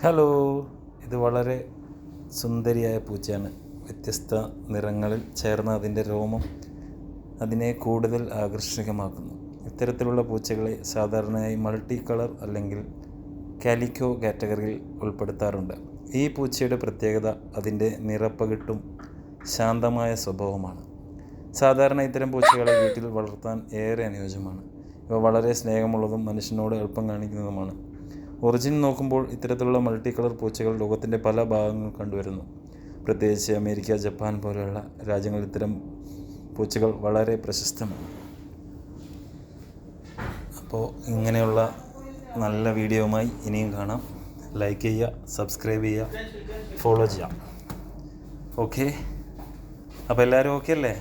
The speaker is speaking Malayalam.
ഹലോ, ഇത് വളരെ സുന്ദരിയായ പൂച്ചയാണ്. വ്യത്യസ്ത നിറങ്ങളിൽ ചേർന്ന അതിൻ്റെ രോമം അതിനെ കൂടുതൽ ആകർഷകമാക്കുന്നു. ഇത്തരത്തിലുള്ള പൂച്ചകളെ സാധാരണയായി മൾട്ടി കളർ അല്ലെങ്കിൽ കാലിക്കോ കാറ്റഗറിയിൽ ഉൾപ്പെടുത്താറുണ്ട്. ഈ പൂച്ചയുടെ പ്രത്യേകത അതിൻ്റെ നിറപ്പകിട്ടും ശാന്തമായ സ്വഭാവമാണ്. സാധാരണ ഇത്തരം പൂച്ചകളെ വീട്ടിൽ വളർത്താൻ ഏറെ അനുയോജ്യമാണ്. ഇവ വളരെ സ്നേഹമുള്ളതും മനുഷ്യനോട് എളുപ്പം കാണിക്കുന്നതുമാണ്. ഒറിജിൻ നോക്കുമ്പോൾ ഇത്തരത്തിലുള്ള മൾട്ടി കളർ പൂച്ചകൾ ലോകത്തിൻ്റെ പല ഭാഗങ്ങളിൽ കണ്ടുവരുന്നു. പ്രത്യേകിച്ച് അമേരിക്ക, ജപ്പാൻ പോലെയുള്ള രാജ്യങ്ങളിൽ ഇത്തരം പൂച്ചകൾ വളരെ പ്രശസ്തമാണ്. അപ്പോൾ ഇങ്ങനെയുള്ള നല്ല വീഡിയോയുമായി ഇനിയും കാണാം. ലൈക്ക് ചെയ്യുക, സബ്സ്ക്രൈബ് ചെയ്യുക, ഫോളോ ചെയ്യാം. ഓക്കെ, അപ്പോൾ എല്ലാവരും ഓക്കെ അല്ലേ?